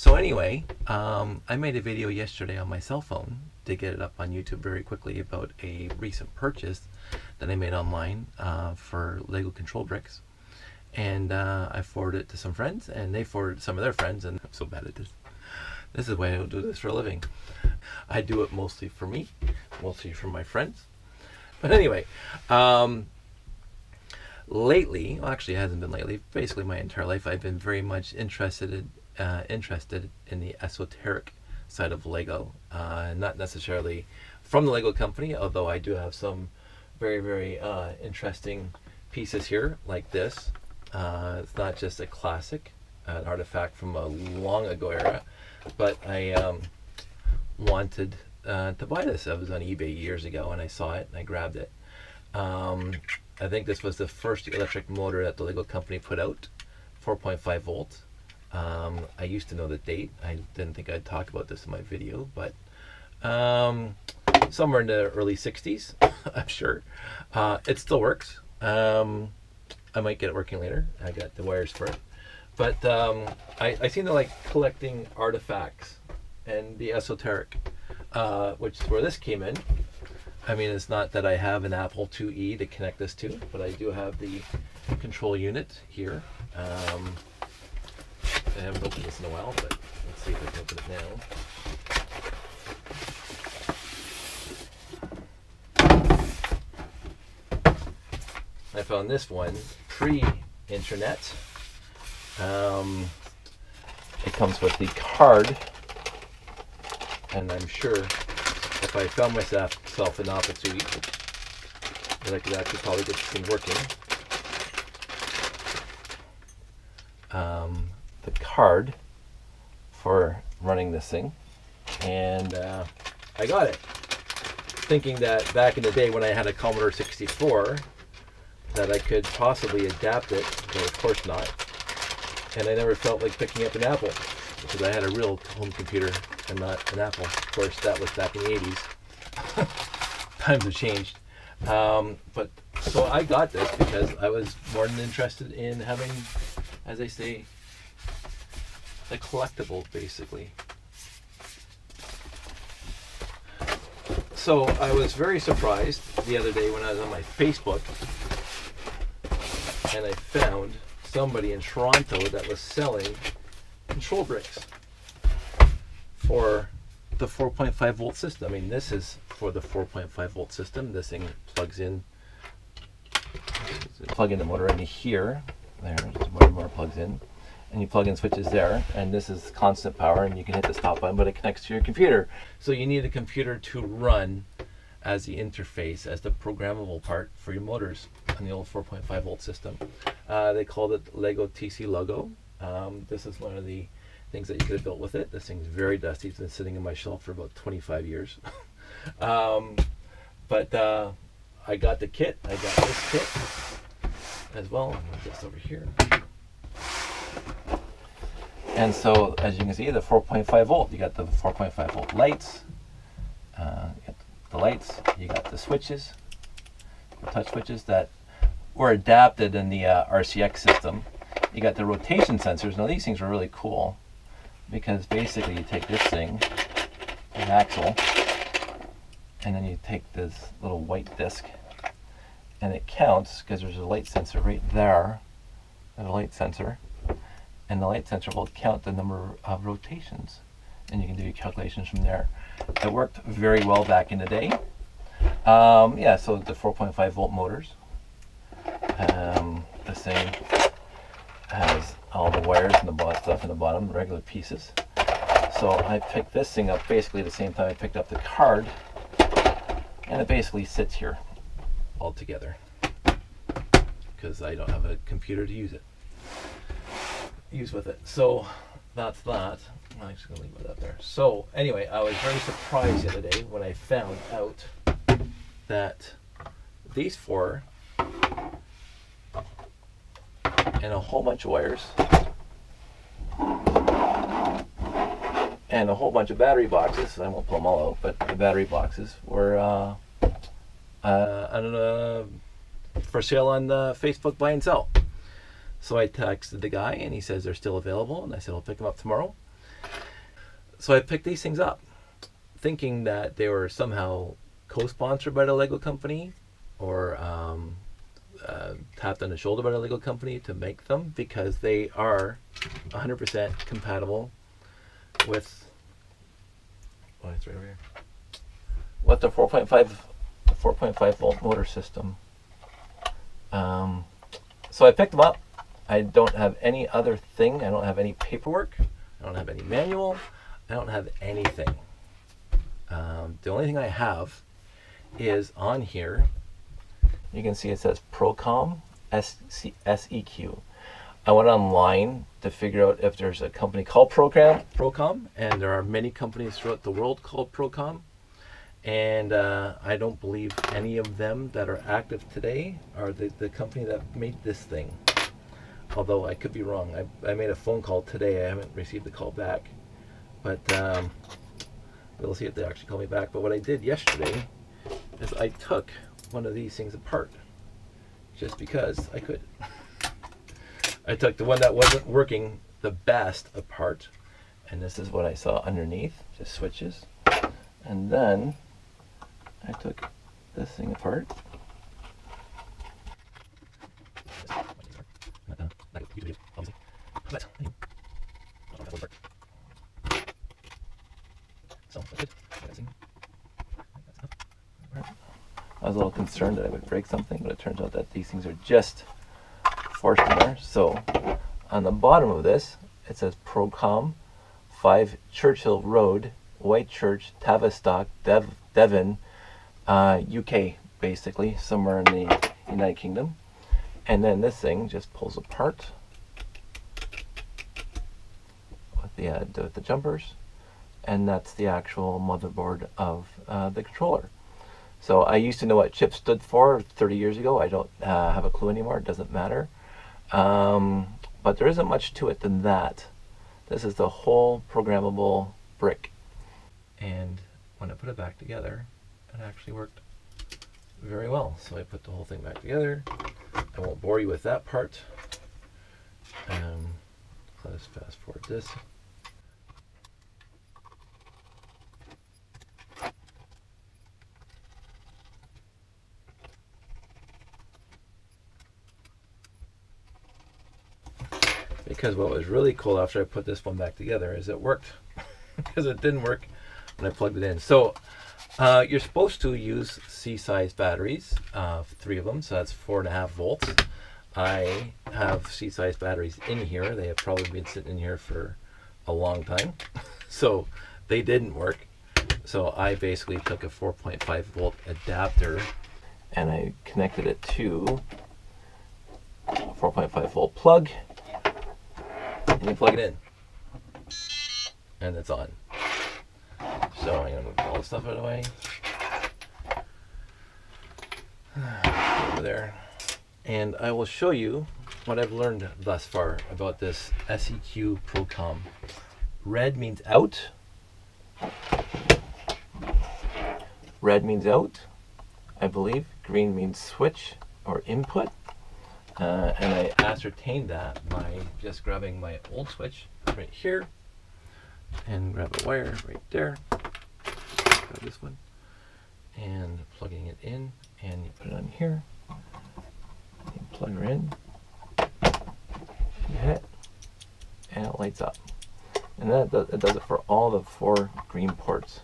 So anyway, I made a video yesterday on my cell phone to get it up on YouTube very quickly about a recent purchase that I made online for Lego control bricks. And I forwarded it to some friends, and they forwarded it to some of their friends, and I'm so bad at this. This is why I don't do this for a living. I do it mostly for me, mostly for my friends. But anyway, lately, well, actually it hasn't been lately, basically my entire life, I've been very much interested in the esoteric side of Lego. Not necessarily from the Lego company, although I do have some very, very interesting pieces here, like this. It's not just a classic, an artifact from a long ago era, but I wanted to buy this. I was on eBay years ago and I saw it and I grabbed it. I think this was the first electric motor that the Lego company put out, 4.5 volts. I used to know the date. I didn't think I'd talk about this in my video, but somewhere in the early 60s, I'm sure. It still works. I might get it working later. I got the wires for it. But I seem to like collecting artifacts and the esoteric, which is where this came in. I mean, it's not that I have an Apple IIe to connect this to, but I do have the control unit here. I haven't opened this in a while, but let's see if I can open it now. I found this one pre-internet. It comes with the card, and I'm sure if I found myself an Apple IIe, that I could actually probably get this thing working. The card for running this thing, and I got it thinking that back in the day when I had a Commodore 64 that I could possibly adapt it, but of course not. And I never felt like picking up an Apple because I had a real home computer and not an Apple. Of course, that was back in the 80s. Times have changed. But so I got this because I was more than interested in having, as I say, the collectible, basically. So I was very surprised the other day when I was on my Facebook and I found somebody in Toronto that was selling control bricks for the 4.5 volt system. I mean, this is for the 4.5 volt system. This thing plugs in, plug in the motor into here. There's more plugs in, and you plug in switches there, and this is constant power, and you can hit the stop button, but it connects to your computer. So you need a computer to run as the interface, as the programmable part for your motors on the old 4.5 volt system. They called it Lego TC Logo. This is one of the things that you could have built with it. This thing's very dusty. It's been sitting on my shelf for about 25 years. But I got the kit. I got this kit as well. I'll move this over here. And so, as you can see, the 4.5 volt, you got the 4.5 volt lights, you got the lights, you got the switches, the touch switches that were adapted in the RCX system. You got the rotation sensors. Now these things are really cool because basically you take this thing, an axle, and then you take this little white disc, and it counts because there's a light sensor right there, and a light sensor. And the light sensor will count the number of rotations, and you can do your calculations from there. It worked very well back in the day. Yeah, so the 4.5 volt motors. This thing has all the wires and the stuff in the bottom, regular pieces. So I picked this thing up basically the same time I picked up the card, and it basically sits here all together because I don't have a computer to use with it. So that's that. I'm just gonna leave it up there. So anyway, I was very surprised the other day when I found out that these four and a whole bunch of wires and a whole bunch of battery boxes, I won't pull them all out, but the battery boxes were for sale on Facebook buy and sell. So I texted the guy and he says they're still available, and I said I'll pick them up tomorrow. So I picked these things up thinking that they were somehow co-sponsored by the Lego company or tapped on the shoulder by the Lego company to make them, because they are 100% compatible with, oh, it's right over here, with the 4.5 volt motor system. So I picked them up. I don't have any other thing. I don't have any paperwork. I don't have any manual. I don't have anything. The only thing I have is on here. You can see it says Procom SEQ. I went online to figure out if there's a company called Procom, and there are many companies throughout the world called Procom. And I don't believe any of them that are active today are the company that made this thing. Although I could be wrong. I made a phone call today. I haven't received the call back. But we'll see if they actually call me back. But what I did yesterday is I took one of these things apart. Just because I could. I took the one that wasn't working the best apart. And this is what I saw underneath. Just switches. And then I took this thing apart. I was a little concerned that I would break something, but it turns out that these things are just forced in there. So on the bottom of this, it says Procom 5 Churchill Road, Whitechurch, Tavistock, Devon, UK, basically, somewhere in the United Kingdom. And then this thing just pulls apart with the jumpers, and that's the actual motherboard of the controller. So I used to know what chip stood for 30 years ago. I don't have a clue anymore. It doesn't matter. But there isn't much to it than that. This is the whole programmable brick. And when I put it back together, it actually worked very well. So I put the whole thing back together. I won't bore you with that part. Let's fast forward this. Because what was really cool after I put this one back together is it worked. Because it didn't work when I plugged it in. So you're supposed to use C-size batteries, 3 of them, so that's 4.5 volts. I have C-size batteries in here. They have probably been sitting in here for a long time. So they didn't work. So I basically took a 4.5 volt adapter and I connected it to a 4.5 volt plug. And you plug it in. And it's on. So I'm going to move all the stuff out of the way. Over there. And I will show you what I've learned thus far about this SEQ Procom. Red means out. Red means out, I believe. Green means switch or input. And I ascertained that by just grabbing my old switch right here and grab a wire right there. Grab this one and plugging it in, and you put it on here. You plug her in, you hit it, and it lights up. And that it does it for all the 4 green ports.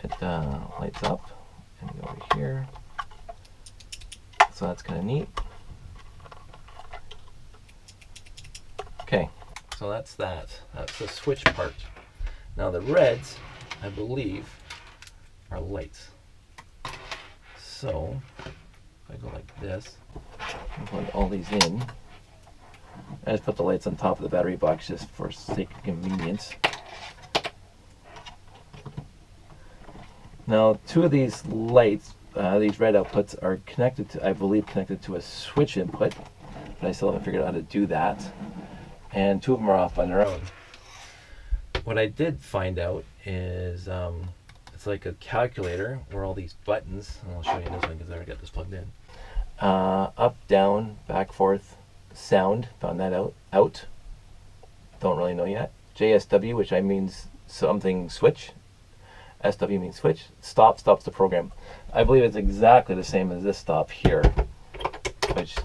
It lights up, and you go over here. So that's kind of neat. Okay, so that's that. That's the switch part. Now the reds, I believe, are lights. So if I go like this, and plug all these in. I just put the lights on top of the battery box just for sake of convenience. Now 2 of these lights, these red outputs, are connected to, I believe, connected to a switch input, but I still haven't figured out how to do that. And 2 of them are off on their own. What I did find out is it's like a calculator where all these buttons, and I'll show you this one because I already got this plugged in. Up, down, back, forth, sound, found that out. Don't really know yet. JSW, which I means something switch. SW means switch. Stop stops the program. I believe it's exactly the same as this stop here, which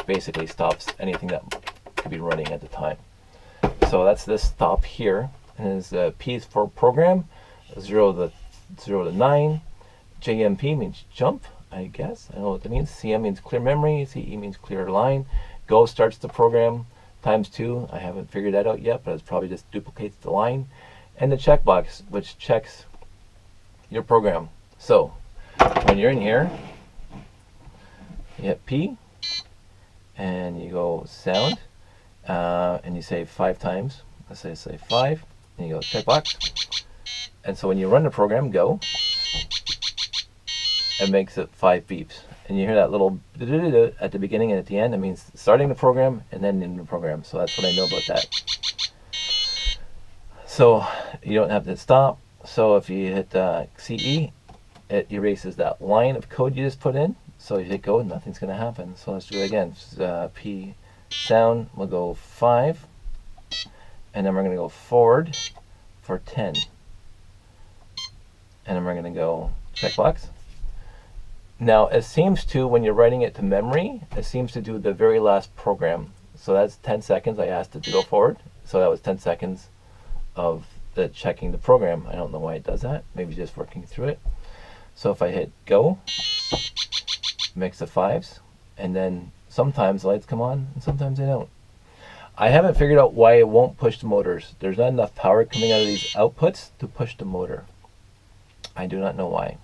basically stops anything that could be running at the time. So that's this stop here, and is P is for program, 0 to 9. JMP means jump, I guess. I don't know what that means. CM means clear memory. CE means clear line. Go starts the program. ×2. I haven't figured that out yet, but it probably just duplicates the line. And the checkbox, which checks your program. So when you're in here, you hit P, and you go sound, and you say 5 times. Let's say 5, and you go checkbox. And so when you run the program, go, it makes it 5 beeps. And you hear that little at the beginning and at the end. It means starting the program and then in the program. So that's what I know about that. So you don't have to stop. So if you hit CE, it erases that line of code you just put in. So you hit go and nothing's going to happen. So let's do it again. P sound, we'll go 5. And then we're going to go forward for 10. And then we're going to go checkbox. Now it seems to, when you're writing it to memory, it seems to do the very last program. So that's 10 seconds. I asked it to go forward. So that was 10 seconds of the checking the program. I don't know why it does that. Maybe just working through it. So if I hit go, it makes the 5s. And then sometimes the lights come on and sometimes they don't. I haven't figured out why it won't push the motors. There's not enough power coming out of these outputs to push the motor. I do not know why.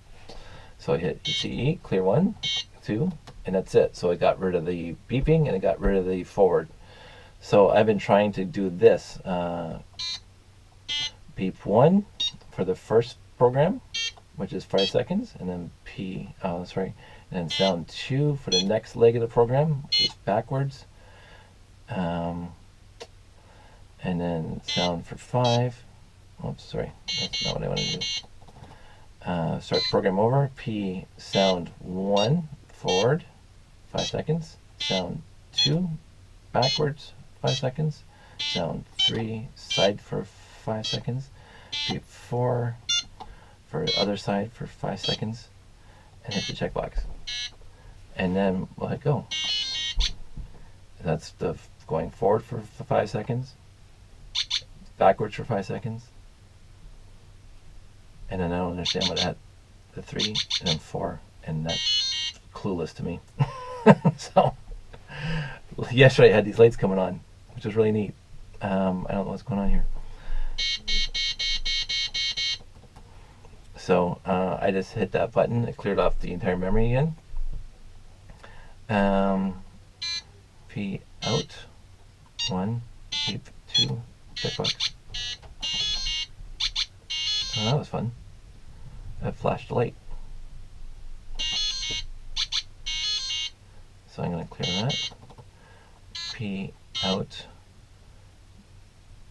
So I hit CE, clear 1, 2, and that's it. So it got rid of the beeping and it got rid of the forward. So I've been trying to do this. Beep 1 for the first program, which is 5 seconds, and then and then sound 2 for the next leg of the program, which is backwards. And then sound for 5. Oops, sorry, that's not what I want to do. Start the program over. P sound 1 forward, 5 seconds. Sound 2 backwards, 5 seconds. Sound 3 side for 5 seconds. Beep 4 for other side for 5 seconds, and hit the checkbox. And then we'll hit go. That's the going forward for 5 seconds, backwards for 5 seconds. And then I don't understand what that, the 3 and then 4, and that's clueless to me. So yesterday I had these lights coming on, which was really neat. I don't know what's going on here. So I just hit that button. It cleared off the entire memory again. P out 1, beep 2, checkbox. Oh, that was fun. That flashed a light. So I'm going to clear that. P out.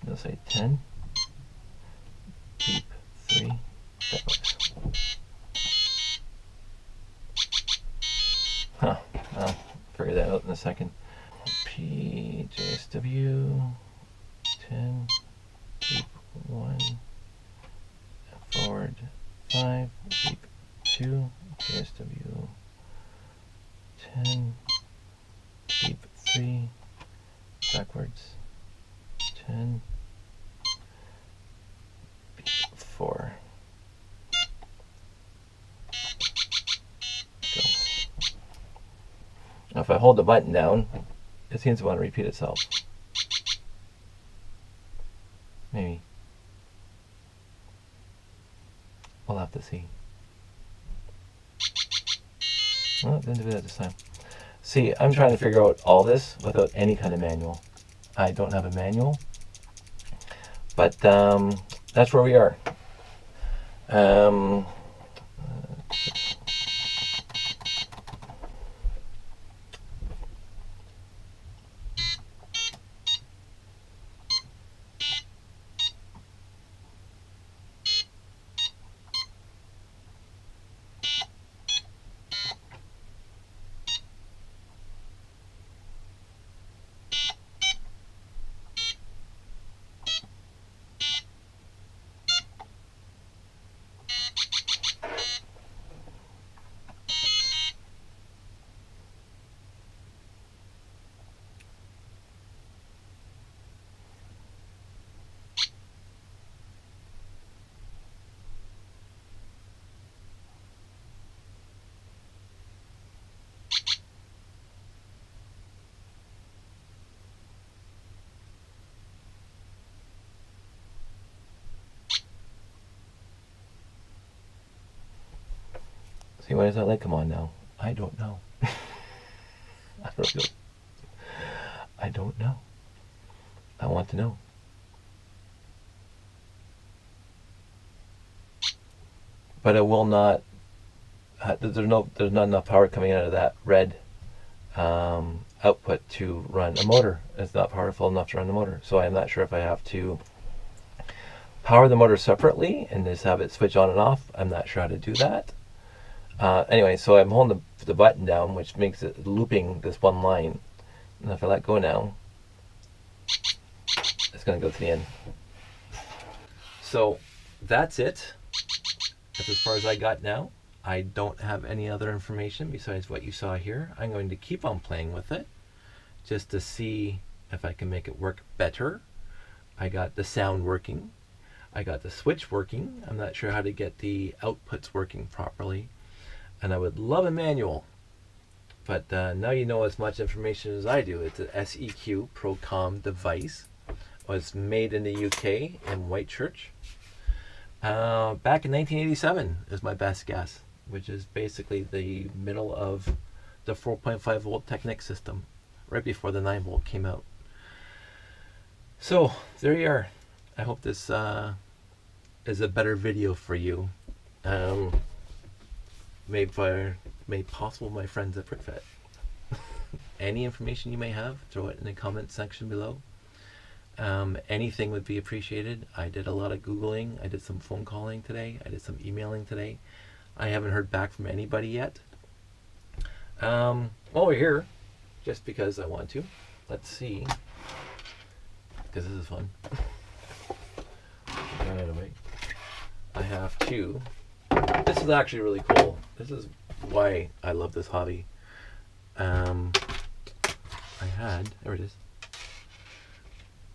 Let's say 10. Beep 3. Checkbox. Huh. I'll figure that out in a second. PJSW 10. Beep 1. Forward 5, beep 2, JSW 10, beep 3, backwards 10, beep 4. Go. Now if I hold the button down, it seems to want to repeat itself. Maybe. We'll have to see. Well, it didn't do that this time. See, I'm trying to figure out all this without any kind of manual. I don't have a manual, but that's where we are. See, why does that light come on now? I don't know. I don't know. I don't know. I want to know. But it will not. There's not enough power coming out of that red output to run a motor. It's not powerful enough to run the motor. So I'm not sure if I have to power the motor separately and just have it switch on and off. I'm not sure how to do that. Anyway, so I'm holding the button down, which makes it looping this one line. And if I let go now, it's going to go to the end. So that's it. That's as far as I got now. I don't have any other information besides what you saw here. I'm going to keep on playing with it just to see if I can make it work better. I got the sound working. I got the switch working. I'm not sure how to get the outputs working properly. And I would love a manual. But now you know as much information as I do. It's an SEQ Procom device. It was made in the UK in Whitechurch. Back in 1987 is my best guess, which is basically the middle of the 4.5 volt Technic system, right before the 9 volt came out. So there you are. I hope this is a better video for you. Made possible by my friends at PrickFet. Any information you may have, throw it in the comment section below. Anything would be appreciated. I did a lot of Googling. I did some phone calling today. I did some emailing today. I haven't heard back from anybody yet. While we're here, just because I want to, let's see, because this is fun. Right away. I have two. This is actually really cool. This is why I love this hobby. There it is.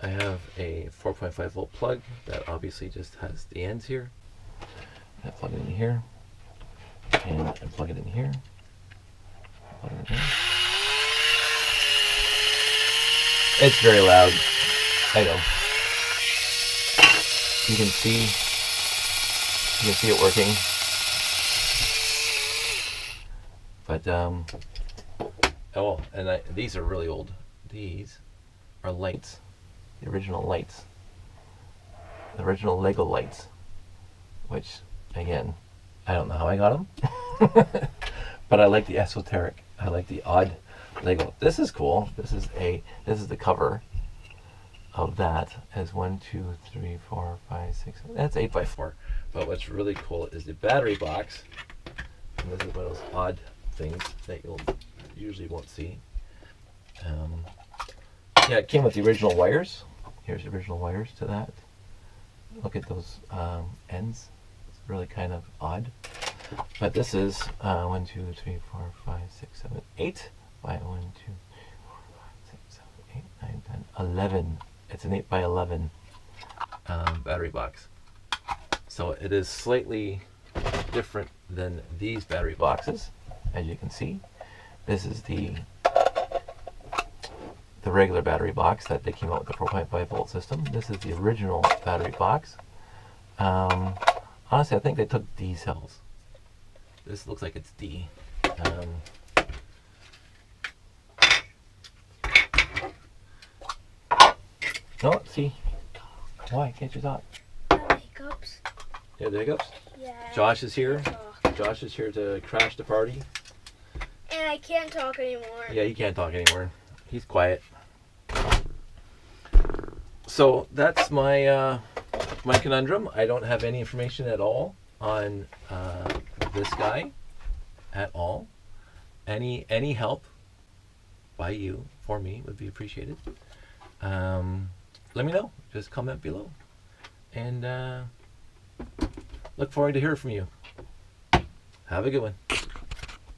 I have a 4.5 volt plug that obviously just has the ends here. I plug it in here, and I plug it in here. Plug it in here. It's very loud. I know. You can see it working. But oh, and these are really old. These are lights. The original lights, the original Lego lights, which again, I don't know how I got them, but I like the esoteric. I like the odd Lego. This is cool. This is the cover of that. As 1, 2, 3, 4, 5, 6. That's 8x4. But what's really cool is the battery box. And this is one of those odd things that you'll usually won't see. Yeah, it came with the original wires. Here's the original wires to that. Look at those ends. It's really kind of odd. But this is 1, 2, 3, 4, 5, 6, 7, 8 by 1, 2, 3, 4, 5, 6, 7, 8, 9, 10, 11. It's an 8 by 11 battery box. So it is slightly different than these battery boxes, as you can see. This is the regular battery box that they came out with the 4.5 volt system. This is the original battery box. Honestly, I think they took D cells. This looks like it's D. No, see. Why can't you talk? Hiccups. Yeah, the hiccups? Yeah. Josh is here. Josh is here to crash the party. And I can't talk anymore. Yeah, he can't talk anymore. He's quiet. So that's my my conundrum. I don't have any information at all on this guy at all. Any help by you for me would be appreciated. Let me know. Just comment below, and look forward to hearing from you. Have a good one.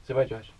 Say bye, Josh.